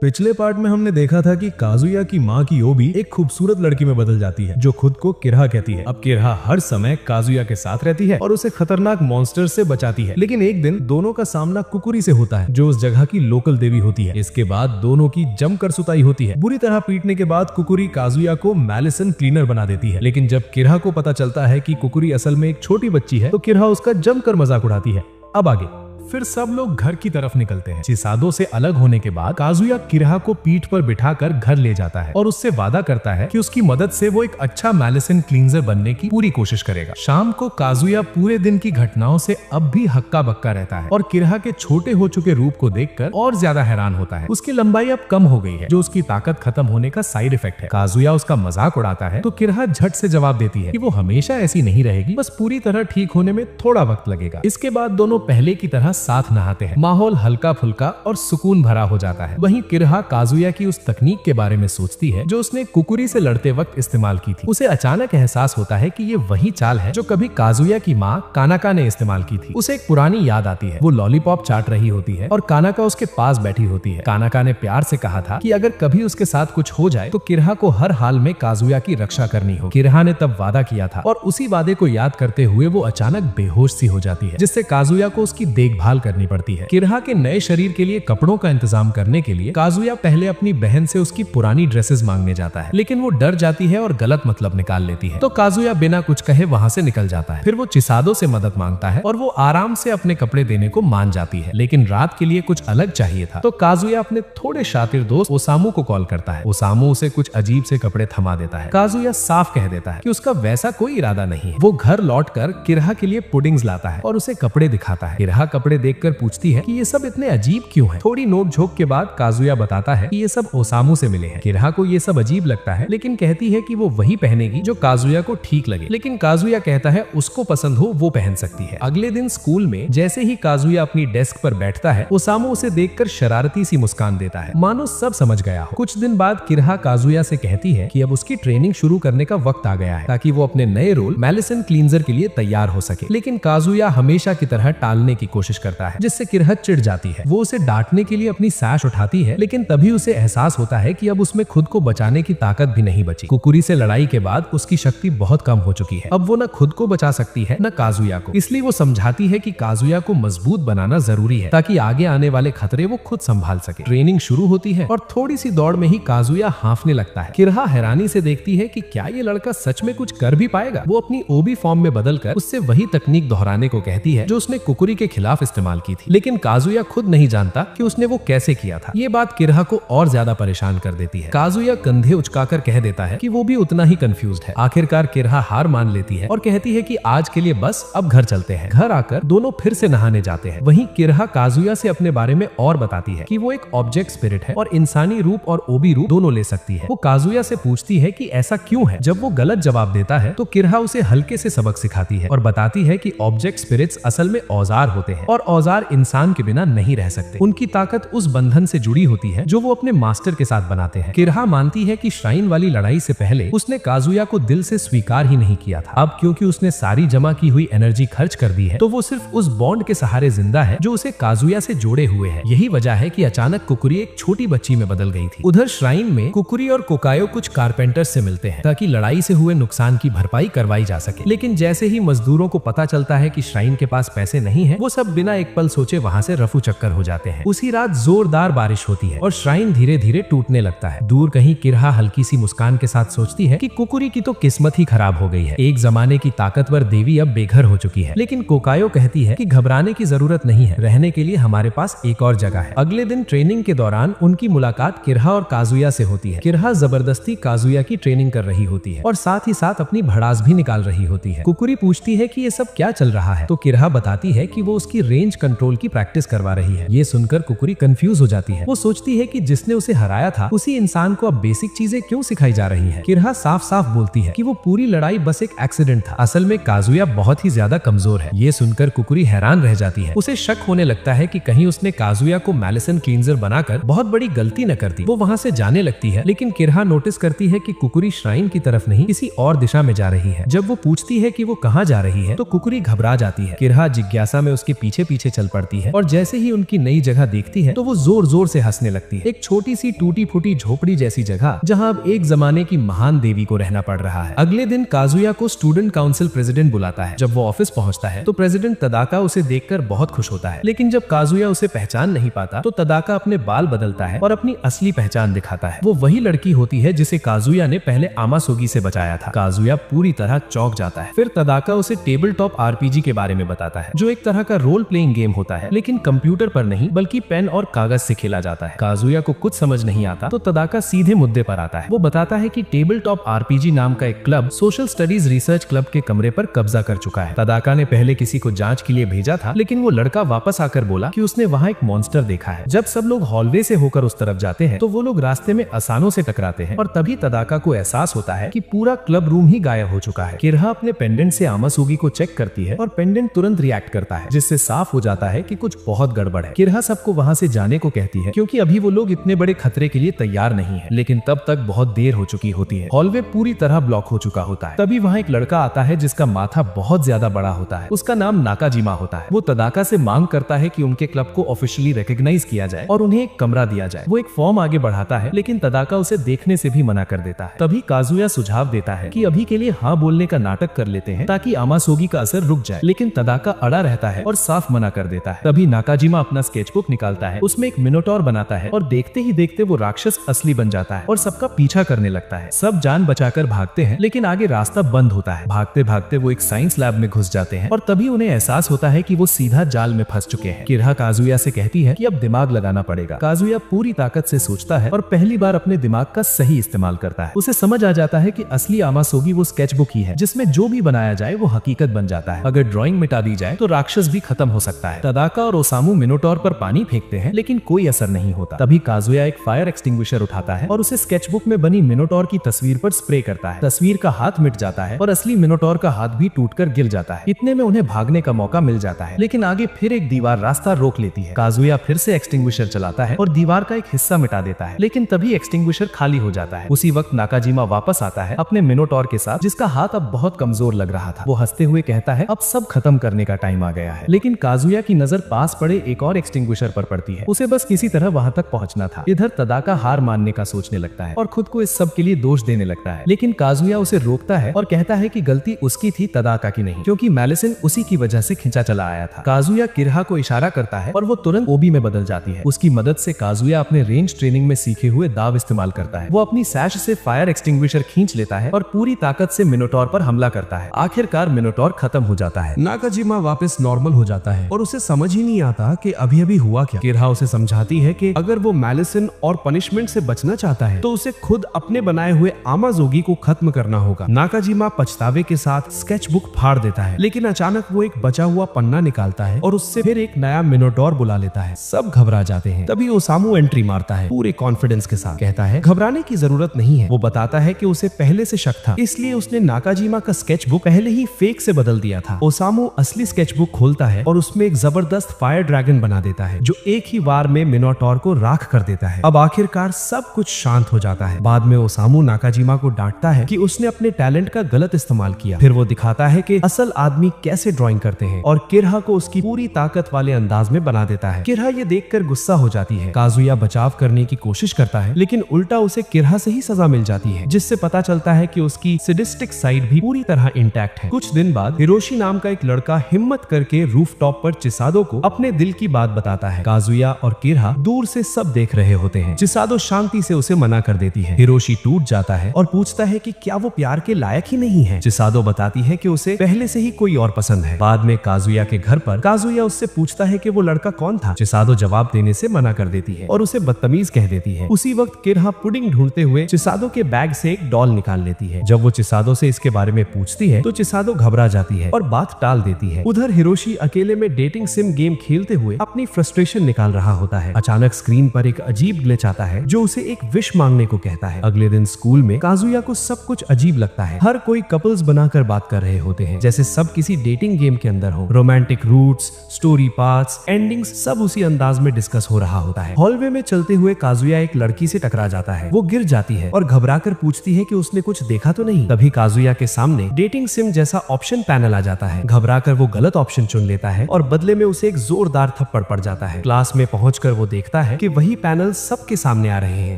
पिछले पार्ट में हमने देखा था कि काजुया की माँ की ओबी एक खूबसूरत लड़की में बदल जाती है जो खुद को किरहा कहती है। अब किरहा हर समय काजुया के साथ रहती है और उसे खतरनाक मॉन्स्टर से बचाती है, लेकिन एक दिन दोनों का सामना कुकुरी से होता है जो उस जगह की लोकल देवी होती है। इसके बाद दोनों की जमकर सुताई होती है। बुरी तरह पीटने के बाद कुकुरी काजुया को मेलिसन क्लीनर बना देती है, लेकिन जब किरहा को पता चलता है कि कुकुरी असल में एक छोटी बच्ची है तो किरहा उसका जमकर मजाक उड़ाती है। अब आगे फिर सब लोग घर की तरफ निकलते हैं। चिसादो से अलग होने के बाद काजुया किरहा को पीठ पर बिठाकर घर ले जाता है और उससे वादा करता है कि उसकी मदद से वो एक अच्छा मेलिसन क्लींजर बनने की पूरी कोशिश करेगा। शाम को काजुया पूरे दिन की घटनाओं से अब भी हक्का बक्का रहता है और किरहा के छोटे हो चुके रूप को देखकर और ज्यादा हैरान होता है। उसकी लंबाई अब कम हो गई है जो उसकी ताकत खत्म होने का साइड इफेक्ट है। काजुया उसका मजाक उड़ाता है तो किरहा झट से जवाब देती है कि वो हमेशा ऐसी नहीं रहेगी, बस पूरी तरह ठीक होने में थोड़ा वक्त लगेगा। इसके बाद दोनों पहले की तरह साथ नहाते हैं। माहौल हल्का फुल्का और सुकून भरा हो जाता है। वहीं किरहा काजुया की उस तकनीक के बारे में सोचती है जो उसने कुकुरी से लड़ते वक्त इस्तेमाल की थी। उसे अचानक एहसास होता है कि ये वही चाल है जो कभी काजुया की माँ कानाका ने इस्तेमाल की थी। उसे एक पुरानी याद आती है। वो लॉलीपॉप चाट रही होती है और कानाका उसके पास बैठी होती है। कानाका ने प्यार से कहा था कि अगर कभी उसके साथ कुछ हो जाए तो किरहा को हर हाल में काजुया की रक्षा करनी हो। किरहा ने तब वादा किया था और उसी वादे को याद करते हुए वो अचानक बेहोश सी हो जाती है, जिससे काजुया को उसकी देखभाल करनी पड़ती है। किरहा के नए शरीर के लिए कपड़ों का इंतजाम करने के लिए काजुया पहले अपनी बहन से उसकी पुरानी ड्रेसेस मांगने जाता है, लेकिन वो डर जाती है और गलत मतलब निकाल लेती है। तो काजुया बिना कुछ कहे वहां से निकल जाता है। फिर वो चिसादो से मदद मांगता है और वो आराम से अपने कपड़े देने को मान जाती है, लेकिन रात के लिए कुछ अलग चाहिए था। तो काजुया अपने थोड़े शातिर दोस्त ओसामू को कॉल करता है। ओसामू उसे कुछ अजीब से कपड़े थमा देता है। काजुया साफ कह देता है कि उसका वैसा कोई इरादा नहीं है। वो घर लौटकर किरहा के लिए पुडिंग्स लाता है और उसे कपड़े दिखाता है। किरहा कपड़े देखकर पूछती है कि ये सब इतने अजीब क्यों हैं? थोड़ी नोक झोंक के बाद काजुया बताता है कि ये सब ओसामू से मिले हैं। किरहा को ये सब अजीब लगता है, लेकिन कहती है कि वो वही पहनेगी जो काजुया को ठीक लगे। लेकिन काजुया कहता है उसको पसंद हो वो पहन सकती है। अगले दिन स्कूल में जैसे ही काजुया अपनी डेस्क पर बैठता है, ओसामू उसे देखकर शरारती सी मुस्कान देता है, मानो सब समझ गया हो। कुछ दिन बाद किरहा काजुया से कहती है कि अब उसकी ट्रेनिंग शुरू करने का वक्त आ गया है ताकि वो अपने नए रोल मेलिसन क्लींजर के लिए तैयार हो सके। लेकिन काजुया हमेशा की तरह टालने की कोशिश करता है, जिससे किरहा चिढ़ जाती है। वो उसे डांटने के लिए अपनी साश उठाती है, लेकिन तभी उसे एहसास होता है कि अब उसमें खुद को बचाने की ताकत भी नहीं बची। कुकुरी से लड़ाई के बाद उसकी शक्ति बहुत कम हो चुकी है। अब वो न खुद को बचा सकती है न काजुया को। इसलिए वो समझाती है कि काजुया को मजबूत बनाना जरूरी है ताकि आगे आने वाले खतरे वो खुद संभाल सके। ट्रेनिंग शुरू होती है और थोड़ी सी दौड़ में ही काजुया हांफने लगता है। किरहा हैरानी से देखती है कि क्या ये लड़का सच में कुछ कर भी पाएगा। वो अपनी ओबी फॉर्म में बदलकर उससे वही तकनीक दोहराने को कहती है जो उसने कुकुरी के खिलाफ इस्तेमाल की थी, लेकिन काजुया खुद नहीं जानता कि उसने वो कैसे किया था। ये बात किरहा को और ज्यादा परेशान कर देती है। काजुया कंधे उचकाकर कह देता है कि वो भी उतना ही कंफ्यूज्ड है। आखिरकार किरहा हार मान लेती है और कहती है कि आज के लिए बस अब घर चलते हैं। घर आकर दोनों फिर से नहाने जाते हैं। वहीं किरहा काजुया से अपने बारे में और बताती है कि वो एक ऑब्जेक्ट स्पिरिट है और इंसानी रूप और ओबी रूप दोनों ले सकती है। वो काजुया से पूछती है कि ऐसा क्यों है। जब वो गलत जवाब देता है तो किरहा उसे हल्के से सबक सिखाती है और बताती है कि ऑब्जेक्ट स्पिरिट्स असल में औजार होते हैं और औजार इंसान के बिना नहीं रह सकते। उनकी ताकत उस बंधन से जुड़ी होती है जो वो अपने मास्टर के साथ बनाते हैं। किरहा मानती है कि श्राइन वाली लड़ाई से पहले उसने काजुया को दिल से स्वीकार ही नहीं किया था। अब क्योंकि उसने सारी जमा की हुई एनर्जी खर्च कर दी है तो वो सिर्फ उस बॉन्ड के सहारे जिंदा है जो उसे काजुया से जोड़े हुए है। यही वजह है कि अचानक कुकुरी एक छोटी बच्ची में बदल गई थी। उधर श्राइन में कुकुरी और कोकायो कुछ कारपेंटर्स से मिलते हैं ताकि लड़ाई से हुए नुकसान की भरपाई करवाई जा सके, लेकिन जैसे ही मजदूरों को पता चलता है कि श्राइन के पास पैसे नहीं है, वो सब बिना एक पल सोचे वहाँ से रफू चक्कर हो जाते हैं। उसी रात जोरदार बारिश होती है और श्राइन धीरे धीरे टूटने लगता है। दूर कहीं किरहा हल्की सी मुस्कान के साथ सोचती है कि कुकुरी की तो किस्मत ही खराब हो गई है। एक जमाने की ताकतवर देवी अब बेघर हो चुकी है। लेकिन कोकायो कहती है कि घबराने की जरूरत नहीं है, रहने के लिए हमारे पास एक और जगह है। अगले दिन ट्रेनिंग के दौरान उनकी मुलाकात किरहा और काजुया से होती है। किरहा जबरदस्ती काजुया की ट्रेनिंग कर रही होती है और साथ ही साथ अपनी भड़ास भी निकाल रही होती है। कुकुरी पूछती है कि ये सब क्या चल रहा है, तो किरहा बताती है कि वो उसकी रेंज कंट्रोल की प्रैक्टिस करवा रही है। ये सुनकर कुकुरी कंफ्यूज हो जाती है। वो सोचती है कि जिसने उसे हराया था उसी इंसान को अब बेसिक चीजें क्यों सिखाई जा रही हैं। किरहा साफ साफ बोलती है कि वो पूरी लड़ाई बस एक एक्सीडेंट था। असल में काजुया बहुत ही ज्यादा कमजोर है। ये सुनकर कुकुरी हैरान रह जाती है। उसे शक होने लगता है कि कहीं उसने काजुया को मेलिसन क्लींजर बनाकर बहुत बड़ी गलती न कर दी। वो वहाँ से जाने लगती है, लेकिन किरहा नोटिस करती है कि कुकुरी श्राइन की तरफ नहीं किसी और दिशा में जा रही है। जब वो पूछती है कि वो कहाँ जा रही है तो कुकुरी घबरा जाती है। किरहा जिज्ञासा में उसके पीछे पीछे चल पड़ती है और जैसे ही उनकी नई जगह देखती है तो वो जोर जोर से हंसने लगती है। एक छोटी सी टूटी फूटी झोपड़ी जैसी जगह जहाँ अब एक जमाने की महान देवी को रहना पड़ रहा है। अगले दिन काजुया को स्टूडेंट काउंसिल प्रेसिडेंट बुलाता है। जब वो ऑफिस पहुंचता है तो प्रेसिडेंट तदाका उसे देखकर बहुत खुश होता है, लेकिन जब काजुया उसे पहचान नहीं पाता तो तदाका अपने बाल बदलता है और अपनी असली पहचान दिखाता है। वो वही लड़की होती है जिसे काजुया ने पहले आमासोगी से बचाया था। काजुया पूरी तरह चौंक जाता है। फिर तदाका उसे टेबल टॉप आरपीजी के बारे में बताता है, जो एक तरह का रोल प्लेइंग गेम होता है, लेकिन कंप्यूटर पर नहीं बल्कि पेन और कागज से खेला जाता है। काजुया को कुछ समझ नहीं आता तो तदाका सीधे मुद्दे पर आता है। वो बताता है कि टेबल टॉप आरपीजी नाम का एक club social studies research club के कमरे पर कब्जा कर चुका है। तदाका ने पहले किसी को जांच के लिए भेजा था, लेकिन वो लड़का वापस आकर बोला कि उसने वहाँ एक मॉन्स्टर देखा है। जब सब लोग हॉलवे से होकर उस तरफ जाते हैं तो वो लोग रास्ते में असानों से टकराते हैं और तभी तदाका को एहसास होता है कि पूरा क्लब रूम ही गायब हो चुका है। किरहा अपने पेंडेंट से आमासोगी को चेक करती है और पेंडेंट तुरंत रिएक्ट करता है, जिससे साफ हो जाता है कि कुछ बहुत गड़बड़ है। किरहा सबको वहाँ से जाने को कहती है क्योंकि अभी वो लोग इतने बड़े खतरे के लिए तैयार नहीं है, लेकिन तब तक बहुत देर हो चुकी होती है। हॉलवे पूरी तरह ब्लॉक हो चुका होता है। तभी वहाँ एक लड़का आता है जिसका माथा बहुत ज्यादा बड़ा होता है। उसका नाम नाकाजिमा होता है। वो तदाका से मांग करता है कि उनके क्लब को ऑफिशियली रिकॉग्नाइज किया जाए और उन्हें एक कमरा दिया जाए। वो एक फॉर्म आगे बढ़ाता है, लेकिन तदाका उसे देखने से भी मना कर देता है। तभी काजुया सुझाव देता है कि अभी के लिए हाँ बोलने का नाटक कर लेते हैं ताकि आमासोगी का असर रुक जाए, लेकिन तदाका अड़ा रहता है और साफ मना कर देता है। तभी नाकाजिमा अपना स्केचबुक निकालता है, उसमें एक मिनोटॉर बनाता है और देखते ही देखते वो राक्षस असली बन जाता है और सबका पीछा करने लगता है। सब जान बचाकर भागते हैं, लेकिन आगे रास्ता बंद होता है। भागते भागते वो एक साइंस लैब में घुस जाते हैं और तभी उन्हें एहसास होता है कि वो सीधा जाल में फंस चुके हैं। किरहा काजुया से कहती है कि अब दिमाग लगाना पड़ेगा। काजुया पूरी ताकत से सोचता है और पहली बार अपने दिमाग का सही इस्तेमाल करता है। उसे समझ आ जाता है कि असली आमासोगी वो स्केचबुक ही है, जिसमें जो भी बनाया जाए वो हकीकत बन जाता है। अगर ड्राइंग मिटा दी जाए तो राक्षस भी खत्म हो सकता है। तदाका और ओसामू मिनोटॉर पर पानी फेंकते हैं, लेकिन कोई असर नहीं होता। तभी काजुया एक फायर एक्सटिंग्विशर उठाता है और उसे स्केचबुक में बनी मिनोटॉर की तस्वीर पर स्प्रे करता है। तस्वीर का हाथ मिट जाता है और असली मिनोटॉर का हाथ भी टूटकर गिर जाता है। इतने में उन्हें भागने का मौका मिल जाता है, लेकिन आगे फिर एक दीवार रास्ता रोक लेती है। काजुया फिर से एक्सटिंग्विशर चलाता है और दीवार का एक हिस्सा मिटा देता है, लेकिन तभी एक्सटिंग्विशर खाली हो जाता है। उसी वक्त नाकाजिमा वापस आता है अपने मिनोटॉर के साथ, जिसका हाथ अब बहुत कमजोर लग रहा था। वो हंसते हुए कहता है अब सब खत्म करने का टाइम आ गया है, लेकिन काजुया की नजर पास पड़े एक और एक्सटिंग्विशर पर पड़ती है। उसे बस किसी तरह वहां तक पहुंचना था। इधर तदाका हार मानने का सोचने लगता है और खुद को इस सब के लिए दोष देने लगता है, लेकिन काजुया उसे रोकता है और कहता है कि गलती उसकी थी, तदाका की नहीं, क्योंकि मैलिसन उसी की वजह से खिंचा चला आया था। काजुया किरहा को इशारा करता है और वो तुरंत ओबी में बदल जाती है। उसकी मदद से काजुया अपने रेंज ट्रेनिंग में सीखे हुए दाव इस्तेमाल करता है। वो अपनी सैश से फायर एक्सटिंग्विशर खींच लेता है और पूरी ताकत से मिनोटॉर पर हमला करता है। आखिरकार मिनोटॉर खत्म हो जाता है। नाकाजिमा वापस नॉर्मल हो जाता है और उसे समझ ही नहीं आता कि अभी अभी हुआ क्या। किरहा उसे समझाती है कि अगर वो मैलिसन और पनिशमेंट से बचना चाहता है तो उसे खुद अपने बनाए हुए आमाजोगी को खत्म करना होगा। नाकाजिमा पछतावे के साथ स्केचबुक फाड़ देता है, लेकिन अचानक वो एक बचा हुआ पन्ना निकालता है और उससे फिर एक नया मिनोटॉर बुला लेता है। सब घबरा जाते हैं। तभी ओसामू एंट्री मारता है पूरे कॉन्फिडेंस के साथ। कहता है घबराने की जरूरत नहीं है। वो बताता है कि उसे पहले से शक था, इसलिए उसने नाकाजिमा का स्केचबुक पहले ही फेक से बदल दिया था। ओसामू असली स्केचबुक खोलता है और उसमें एक जबरदस्त फायर ड्रैगन बना देता है, जो एक ही बार में मिनोटॉर को राख कर देता है। अब आखिरकार सब कुछ शांत हो जाता है। बाद में ओसामू नाकाजिमा को डांटता है कि उसने अपने टैलेंट का गलत इस्तेमाल किया। फिर वो दिखाता है कि असल आदमी कैसे ड्राइंग करते हैं और किरहा को उसकी पूरी ताकत वाले अंदाज में बना देता है। किरहा ये देखकर गुस्सा हो जाती है। काजुया बचाव करने की कोशिश करता है, लेकिन उल्टा उसे किरहा से ही सजा मिल जाती है, जिससे पता चलता है कि उसकी सैडिस्टिक साइड भी पूरी तरह इंटैक्ट है। कुछ दिन बाद हिरोशी नाम का एक लड़का हिम्मत करके रूफटॉप पर चिसादो को अपने दिल की बात बताता है। काजुया और किरहा दूर से सब देख रहे होते हैं। चिसादो शांति से उसे मना कर देती है। हिरोशी टूट जाता है और पूछता है कि क्या वो प्यार के लायक ही नहीं है। चिसादो बताती है कि उसे पहले से ही कोई और पसंद है। बाद में काजुया के घर पर काजुया उससे पूछता है कि वो लड़का कौन था। चिसादो जवाब देने से मना कर देती है और उसे बदतमीज कह देती है। उसी वक्त किरहा पुडिंग ढूंढते हुए चिसादो के बैग से एक डॉल निकाल लेती है। जब वो चिसादो से इसके बारे में पूछती है तो चिसादो घबरा जाती है और बात टाल देती है। उधर हिरोशी अकेले में डेटिंग सिम गेम खेलते हुए अपनी फ्रस्ट्रेशन निकाल रहा होता है। अचानक स्क्रीन पर एक अजीब ग्लिच आता है जो उसे एक विश मांगने को कहता है। अगले दिन स्कूल में काजुया को सब कुछ अजीब लगता है। हर कोई कपल्स बनाकर बात कर रहे होते हैं, जैसे सब किसी डेटिंग गेम के अंदर हो। Romantic routes, story paths, endings सब उसी अंदाज में डिस्कस हो रहा होता है। हॉलवे में चलते हुए काजुया एक लड़की से टकरा जाता है। वो गिर जाती है और घबराकर पूछती है कि उसने कुछ देखा तो नहीं। तभी काजुया के सामने डेटिंग सिम जैसा ऑप्शन पैनल आ जाता है। घबराकर वो गलत ऑप्शन चुन लेता है और और बदले में उसे एक जोरदार थप्पड़ पड़ जाता है। क्लास में पहुंचकर वो देखता है कि वही पैनल सबके सामने आ रहे हैं।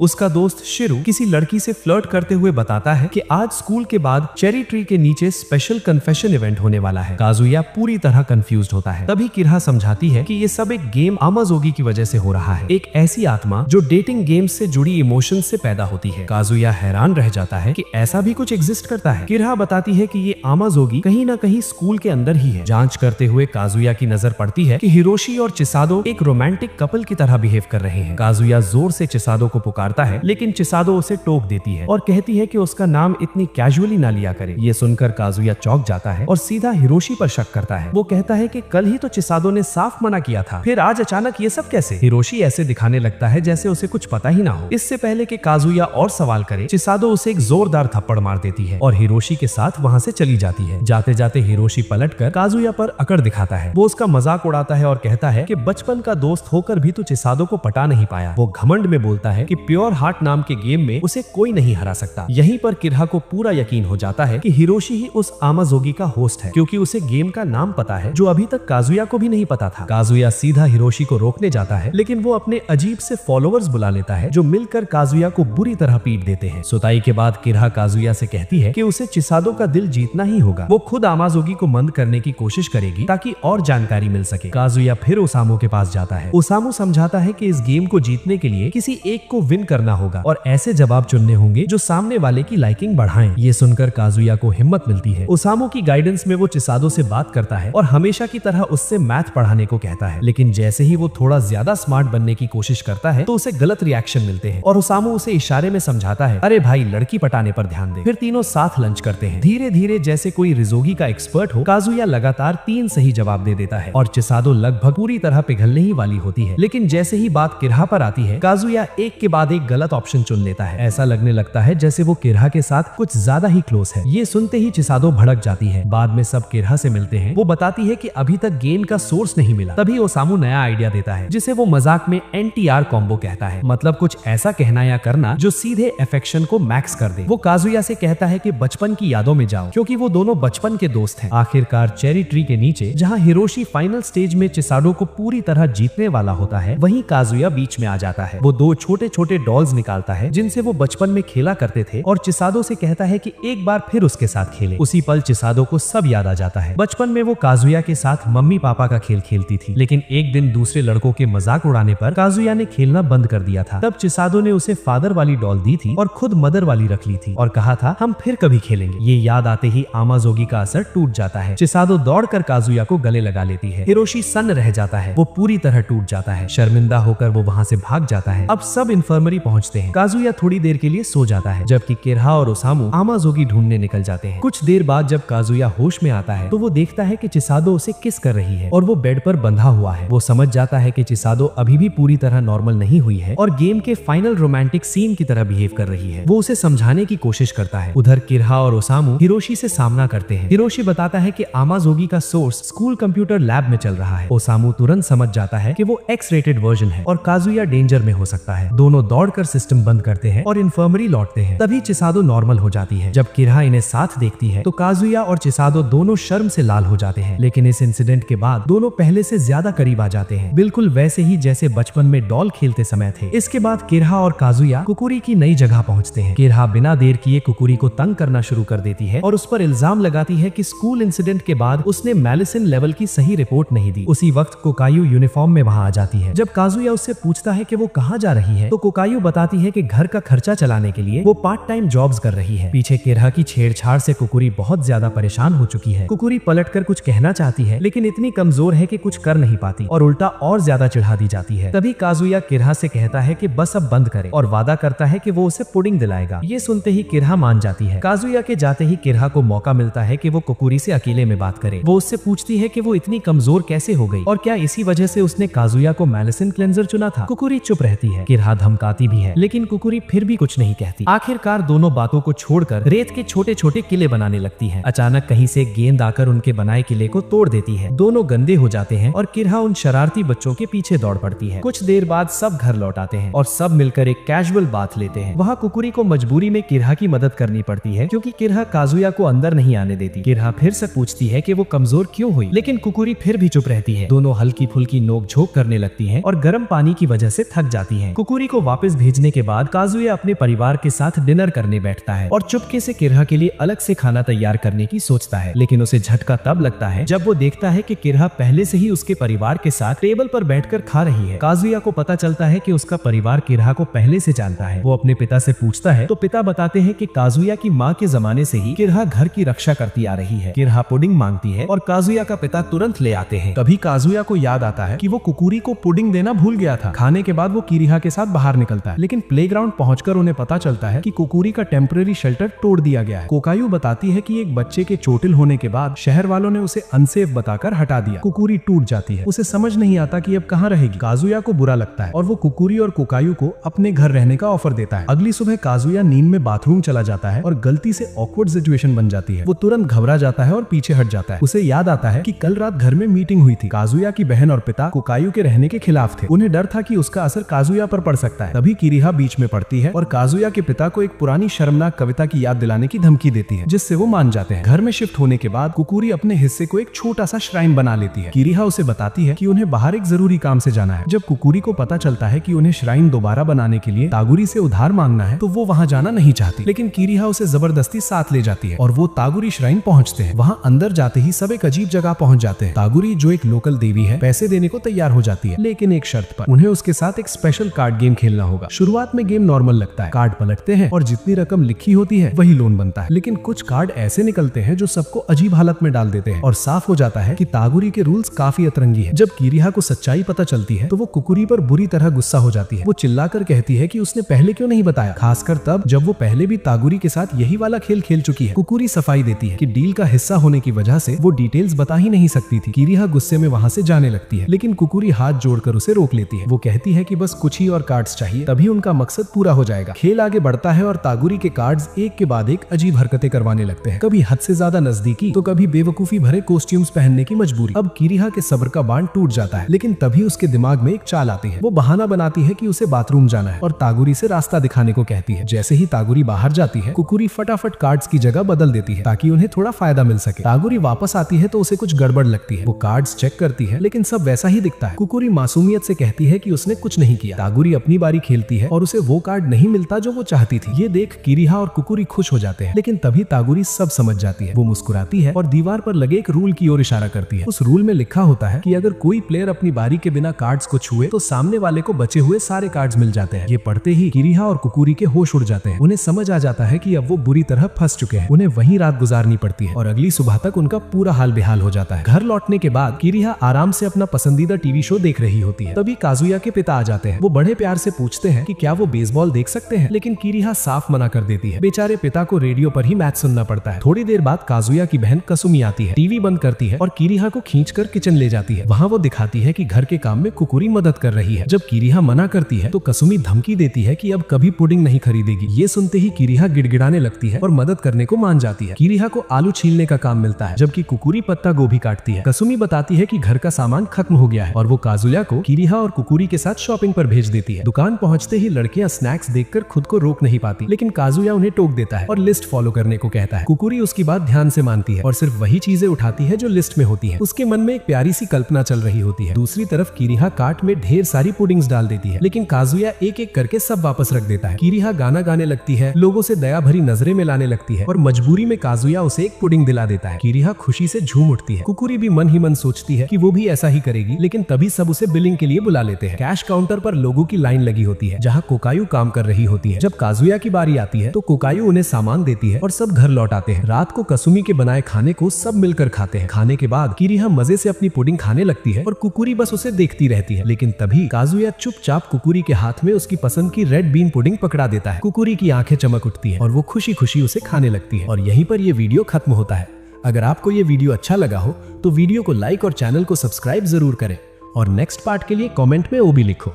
उसका दोस्त शिरू किसी लड़की से फ्लर्ट करते हुए बताता है कि आज स्कूल के बाद चेरी ट्री के नीचे स्पेशल कन्फेशन इवेंट होने वाला है। काजुया पूरी तरह कंफ्यूज्ड होता है। तभी किरहा समझाती है कि ये सब एक गेम आमाजोगी की वजह से हो रहा है, एक ऐसी आत्मा जो डेटिंग गेम्स से जुड़ी इमोशंस से पैदा होती है। काजुया हैरान रह जाता है कि ऐसा भी कुछ एग्जिस्ट करता है। किरहा बताती है कि ये आमाजोगी कहीं ना कहीं स्कूल के अंदर ही है। जांच करते हुए काजुया की नजर पड़ती है कि हिरोशी और चिसादो एक रोमांटिक कपल की तरह बिहेव कर रहे हैं। काजुया जोर से चिसादो को पुकारता है, लेकिन चिसादो उसे टोक देती है और कहती है कि उसका नाम इतनी कैजुअली ना लिया करे। ये सुनकर काजुया चौंक जाता है और सीधा हिरोशी पर शक करता है। वो कहता है कि कल ही तो चिसादो ने साफ मना किया था, फिर आज अचानक ये सब कैसे? हिरोशी ऐसे दिखाने लगता है जैसे उसे कुछ पता ही ना हो। इससे पहले कि काजुया और सवाल करे, चिसादो उसे एक जोरदार थप्पड़ मार देती है और हिरोशी के साथ वहाँ से चली जाती है। जाते जाते हिरोशी पलटकर काजुया पर अकड़ दिखाता है। वो उसका मजाक उड़ाता है और कहता है कि बचपन का दोस्त होकर भी तू चिसादो को पटा नहीं पाया। वो घमंड में बोलता है कि प्योर हार्ट नाम के गेम में उसे कोई नहीं हरा सकता। यहीं पर किरहा को पूरा यकीन हो जाता है कि हिरोशी ही उस आमाजोगी का होस्ट है, क्योंकि उसे गेम का नाम पता है जो अभी तक काजुया को भी नहीं पता था। काजुया सीधा हिरोशी को रोकने जाता है, लेकिन वो अपने अजीब से फॉलोअर्स बुला लेता है जो मिलकर काजुया को बुरी तरह पीट देते हैं। सुताई के बाद किरहा काजुया से कहती है कि उसे चिसादो का दिल जीतना ही होगा। वो खुद आमाजोगी को मंद करने की कोशिश करेगी ताकि और जानकारी मिल सके। काजुया फिर ओसामू के पास जाता है। ओसामू समझाता है कि इस गेम को जीतने के लिए किसी एक को विन करना होगा और ऐसे जवाब चुनने होंगे जो सामने वाले की लाइकिंग बढ़ाएं। ये सुनकर काजुया को हिम्मत मिलती है। ओसामू की गाइडेंस में वो चिसादो से बात करता है और हमेशा की तरह उससे मैथ पढ़ाने को कहता है, लेकिन जैसे ही वो थोड़ा ज्यादा स्मार्ट बनने की कोशिश करता है तो उसे गलत रिएक्शन मिलते हैं और ओसामू उसे इशारे में समझाता है, अरे भाई लड़की पटाने पर ध्यान दे। फिर तीनों साथ लंच करते हैं। धीरे धीरे जैसे कोई रिजोगी का एक्सपर्ट हो, काजुया लगातार 3 सही जवाब दे देता है और चिसादो लगभग पूरी तरह पिघलने ही वाली होती है। लेकिन जैसे ही बात किरहा पर आती है, काजुया एक के बाद एक गलत ऑप्शन चुन लेता है। ऐसा लगने लगता है जैसे वो किरहा के साथ कुछ ज्यादा ही क्लोज है। ये सुनते ही चिसादो भड़क जाती है। बाद में सब किरहा से मिलते हैं। वो बताती है कि अभी तक गेम का सोर्स नहीं मिला। तभी ओसामू नया आइडिया देता है जिसे वो मजाक में NTR कॉम्बो कहता है, मतलब कुछ ऐसा कहना या करना जो सीधे अफेक्शन को मैक्स कर दे। वो काजुया से कहता है कि बचपन की यादों में जाओ, क्योंकि वो दोनों बचपन के दोस्त हैं। आखिरकार चेरी ट्री के नीचे जहाँ हिरोशी फाइनल स्टेज में चिसाडो को पूरी तरह जीतने वाला होता है, वहीं काजुया बीच में आ जाता है। वो 2 छोटे छोटे डॉल्स निकालता है जिनसे वो बचपन में खेला करते थे और चिसादो से कहता है कि एक बार फिर उसके साथ खेले। उसी पल चिसादो को सब याद आ जाता है। बचपन में वो काजुया के साथ मम्मी पापा का खेल खेलती थी, लेकिन एक दिन दूसरे लड़कों के मजाक उड़ाने पर काजुया ने खेलना बंद कर दिया था। तब चिसादो ने उसे फादर वाली डॉल दी थी और खुद मदर वाली रख ली थी और कहा था हम फिर कभी खेलेंगे। ये याद आते ही आमाजोगी का असर टूट जाता है। चिसादो दौड़कर काजुया को गले लगा लेती है। हिरोशी सन्न रह जाता है। वो पूरी तरह टूट जाता है। शर्मिंदा होकर वो वहाँ से भाग जाता है। अब सब इन्फर्मरी पहुँचते हैं। काजुया थोड़ी देर के लिए सो जाता है, जबकि किरहा और ओसामू आमाजोगी ढूंढने निकल जाते हैं। कुछ देर बाद जब काजुया होश में आता है तो वो देखता है कि चिसादो उसे किस कर रही है और वो बेड पर बंधा हुआ है। वो समझ जाता है कि चिसादो अभी भी पूरी तरह नॉर्मल नहीं हुई है और गेम के फाइनल रोमांटिक सीन की तरह बिहेव कर रही है। वो उसे समझाने की कोशिश करता है। उधर किरहा और ओसामू हिरोशी से सामना करते हैं। हिरोशी बताता है कि आमाजोगी का सोर्स स्कूल कंप्यूटर लैब में चल रहा है। ओसामू तुरंत समझ जाता है कि वो एक्स रेटेड वर्जन है और काजुया डेंजर में हो सकता है। दोनों दौड़कर सिस्टम बंद करते हैं और इन्फर्मरी लौटते हैं। तभी चिसादो नॉर्मल हो जाती है। जब किरहा इन्हें साथ देखती है तो काजुया और चिसादो दोनों शर्म से लाल हो जाते हैं। लेकिन इस इंसिडेंट के बाद दोनों पहले से ज्यादा करीब आ जाते हैं, बिल्कुल वैसे ही जैसे बचपन में डॉल खेलते समय थे। इसके बाद किरहा और काजुया कुकुरी की नई जगह पहुंचते हैं। किरहा बिना देर किए कुकुरी को तंग करना शुरू कर देती है और उस पर इल्जाम लगाती है कि स्कूल इंसिडेंट के बाद उसने मेलिसिन लेवल की सही रिपोर्ट नहीं दी। उसी वक्त कोकायू यूनिफॉर्म में वहां आ जाती है। जब काजुया उससे पूछता है कि वो कहाँ जा रही है तो कोकायू बताती है कि घर का खर्चा चलाने के लिए वो पार्ट टाइम जॉब्स कर रही है। पीछे किरहा की छेड़छाड़ से कुकुरी बहुत ज्यादा परेशान हो चुकी है। कुकुरी पलटकर कुछ कहना चाहती है, लेकिन इतनी कमजोर है कि कुछ कर नहीं पाती और उल्टा और ज्यादा चिढ़ा दी जाती है। तभी काजुया किरहा से कहता है कि बस अब बंद करे और वादा करता है कि वो उसे पुडिंग दिलाएगा। ये सुनते ही किरहा मान जाती है। काजुया के जाते ही किरहा को मौका मिलता है कि वो कुकुरी से अकेले में बात करे। वो उससे पूछती है कि वो इतनी कमजोर कैसे हो गई और क्या इसी वजह से उसने काजुया को मेलिसिन क्लेंजर चुना था। कुकुरी चुप रहती है। किरहा धमकाती भी है, लेकिन कुकुरी फिर भी कुछ नहीं कहती। आखिरकार दोनों बातों को छोड़कर रेत के छोटे छोटे किले बनाने लगती है। अचानक कहीं से गेंद आकर उनके बनाए किले को तोड़ देती है। दोनों गंदे हो जाते हैं और किरहा उन शरारती बच्चों के पीछे दौड़ पड़ती है। कुछ देर बाद सब घर लौट आते हैं और सब मिलकर एक कैजुअल बात लेते हैं। वहाँ कुकुरी को मजबूरी में किरहा की मदद करनी पड़ती है, क्योंकि किरहा काजुया को अंदर नहीं आने देती। किरहा फिर से पूछती है कि वो कमजोर क्यों हुई, लेकिन कुकुरी कुकुरी फिर भी चुप रहती है। दोनों हल्की फुल्की नोक झोंक करने लगती हैं और गर्म पानी की वजह से थक जाती हैं। कुकुरी को वापस भेजने के बाद काजुया अपने परिवार के साथ डिनर करने बैठता है और चुपके से किरहा के लिए अलग से खाना तैयार करने की सोचता है, लेकिन उसे झटका तब लगता है जब वो देखता है कि किरहा पहले से ही उसके परिवार के साथ टेबल पर बैठकर खा रही है। काजुया को पता चलता है कि उसका परिवार किरहा को पहले से जानता है। वो अपने पिता से पूछता है तो पिता बताते हैं कि काजुया की माँ के जमाने से ही किरहा घर की रक्षा करती आ रही है। किरहा पुडिंग मांगती है और काजुया का पिता तुरंत ले आते हैं। तभी काजुया को याद आता है कि वो कुकुरी को पुडिंग देना भूल गया था। खाने के बाद वो किरहा के साथ बाहर निकलता है, लेकिन प्लेग्राउंड पहुंचकर उन्हें पता चलता है कि कुकुरी का टेम्परेरी शेल्टर तोड़ दिया गया है। कोकायू बताती है कि एक बच्चे के चोटिल होने के बाद शहर वालों ने उसे अनसेफ बताकर हटा दिया। कुकुरी टूट जाती है, उसे समझ नहीं आता कि अब कहाँ रहेगी। काजुया को बुरा लगता है और वो कुकुरी और कोकायू को अपने घर रहने का ऑफर देता है। अगली सुबह काजुया नींद में बाथरूम चला जाता है और गलती से ऑकवर्ड सिचुएशन बन जाती है। वो तुरंत घबरा जाता है और पीछे हट जाता है। उसे याद आता है कि कल रात घर में मीटिंग हुई थी। काजुया की बहन और पिता कोकायू के रहने के खिलाफ थे। उन्हें डर था कि उसका असर काजुया पर पड़ सकता है। तभी किरहा बीच में पड़ती है और काजुया के पिता को एक पुरानी शर्मनाक कविता की याद दिलाने की धमकी देती है, जिससे वो मान जाते हैं। घर में शिफ्ट होने के बाद कुकुरी अपने हिस्से को एक छोटा सा श्राइन बना लेती है। किरहा उसे बताती है कि उन्हें बाहर एक जरूरी काम से जाना है। जब कुकुरी को पता चलता है कि उन्हें श्राइन दोबारा बनाने के लिए तागुरी से उधार मांगना है तो वो वहाँ जाना नहीं चाहती, लेकिन किरहा उसे जबरदस्ती साथ ले जाती है और वो तागुरी श्राइन पहुँचते हैं। वहाँ अंदर जाते ही सब एक अजीब जगह पहुँच जाते हैं। तागुरी जो एक लोकल देवी है पैसे देने को तैयार हो जाती है, लेकिन एक शर्त पर। उन्हें उसके साथ एक स्पेशल कार्ड गेम खेलना होगा। शुरुआत में गेम नॉर्मल लगता है। कार्ड पलटते हैं और जितनी रकम लिखी होती है वही लोन बनता है, लेकिन कुछ कार्ड ऐसे निकलते हैं जो सबको अजीब हालत में डाल देते हैं और साफ हो जाता है कि तागुरी के रूल्स काफी अतरंगी है। जब किरहा को सच्चाई पता चलती है तो वो कुकुरी पर बुरी तरह गुस्सा हो जाती है। वो चिल्लाकर कहती है कि उसने पहले क्यों नहीं बताया, खासकर तब जब वो पहले भी तागुरी के साथ यही वाला खेल खेल चुकी है। कुकुरी सफाई देती है कि डील का हिस्सा होने की वजह से वो डिटेल्स बता ही नहीं सकती थी। किरहा गुस्से में वहाँ से जाने लगती है, लेकिन कुकुरी हाथ जोड़कर उसे रोक लेती है। वो कहती है कि बस कुछ ही और कार्ड्स चाहिए, तभी उनका मकसद पूरा हो जाएगा। खेल आगे बढ़ता है और तागुरी के कार्ड्स एक के बाद एक अजीब हरकतें करवाने लगते हैं। कभी हद से ज्यादा नजदीकी तो कभी बेवकूफी भरे कॉस्ट्यूम्स पहनने की मजबूरी। अब किरहा के सब्र का बांध टूट जाता है, लेकिन तभी उसके दिमाग में एक चाल आती है। वो बहाना बनाती है कि उसे बाथरूम जाना है और तागुरी से रास्ता दिखाने को कहती है। जैसे ही तागुरी बाहर जाती है, कुकुरी फटाफट कार्ड्स की जगह बदल देती है ताकि उन्हें थोड़ा फायदा मिल सके। तागुरी वापस आती है तो उसे कुछ गड़बड़ लगती है। वो कार्ड्स चेक करती है, लेकिन सब वैसा ही दिखता है। कुकुरी मासूमियत से कहती है कि उसने कुछ नहीं किया। तागुरी अपनी बारी खेलती है और उसे वो कार्ड नहीं मिलता जो वो चाहती थी। ये देख किरहा और कुकुरी खुश हो जाते हैं, लेकिन तभी तागुरी सब समझ जाती है। वो मुस्कुराती है और दीवार पर लगे एक रूल की ओर इशारा करती है। उस रूल में लिखा होता है कि अगर कोई प्लेयर अपनी बारी के बिना कार्ड्स को छुए तो सामने वाले को बचे हुए सारे कार्ड्स मिल जाते हैं। ये पढ़ते ही किरहा और कुकुरी के होश उड़ जाते हैं। उन्हें समझ आ जाता है कि अब वो बुरी तरह फंस चुके हैं। उन्हें वहीं रात गुजारनी पड़ती है और अगली सुबह तक उनका पूरा हाल बेहाल हो जाता है। घर लौटने के बाद किरहा आराम से अपना पसंदीदा टीवी शो देख रही होती है। तभी काजुया के पिता आ जाते हैं। वो बड़े प्यार से पूछते हैं कि क्या वो बेसबॉल देख सकते हैं, लेकिन किरहा साफ मना कर देती है। बेचारे पिता को रेडियो पर ही मैच सुनना पड़ता है। थोड़ी देर बाद काजुया की बहन कसुमी आती है, टीवी बंद करती है और किरहा को खींचकर किचन ले जाती है। वहाँ वो दिखाती है कि घर के काम में कुकुरी मदद कर रही है। जब किरहा मना करती है तो कसुमी धमकी देती है कि अब कभी पुडिंग नहीं खरीदेगी। ये सुनते ही किरहा गिड़गिड़ाने लगती है और मदद करने को मान जाती है। किरहा को आलू छीलने का काम मिलता है, जबकि कुकुरी पत्ता गोभी काटती है। कसुमी बताती है कि घर का सामान खत्म हो गया है और वो काजुया को किरहा और कुकुरी के साथ शॉपिंग पर भेज देती है। दुकान पहुंचते ही लड़कियां स्नैक्स देखकर खुद को रोक नहीं पाती, लेकिन काजुया उन्हें टोक देता है और लिस्ट फॉलो करने को कहता है। कुकुरी उसकी बात ध्यान से मानती है और सिर्फ वही चीजें उठाती है जो लिस्ट में होती है। उसके मन में एक प्यारी सी कल्पना चल रही होती है। दूसरी तरफ किरहा कार्ट में ढेर सारी पुडिंग्स डाल देती है, लेकिन काजुया एक एक करके सब वापस रख देता है। किरहा गाना गाने लगती है, लोगों से दया भरी नजरें मिलाने लगती है और मजबूरी में काजुया उसे एक पुडिंग दिला देता है। किरहा खुशी से झूम उठती है। कुकुरी भी मन ही मन सोचती है कि वो भी ऐसा ही करेगी, लेकिन तभी सब उसे बिलिंग के लिए बुला लेते हैं। कैश काउंटर पर लोगों की लाइन लगी होती है, जहाँ कोकायू काम कर रही होती है। जब काजुया की बारी आती है तो कोकायू उन्हें सामान देती है और सब घर लौट आते हैं। रात को कसुमी के बनाए खाने को सब मिलकर खाते हैं। खाने के बाद किरहा मजे से अपनी पुडिंग खाने लगती है और कुकुरी बस उसे देखती रहती है, लेकिन तभी काजुया चुपचाप कुकुरी के हाथ में उसकी पसंद की रेड बीन पुडिंग पकड़ा देता है। कुकुरी की आंखें चमक उठती है और वो खुशी खुशी उसे खाने लगती है और यहीं पर ये वीडियो खत्म होता है। अगर आपको ये वीडियो अच्छा लगा हो तो वीडियो को लाइक और चैनल को सब्सक्राइब जरूर करें और नेक्स्ट पार्ट के लिए कमेंट में ओबी लिखो।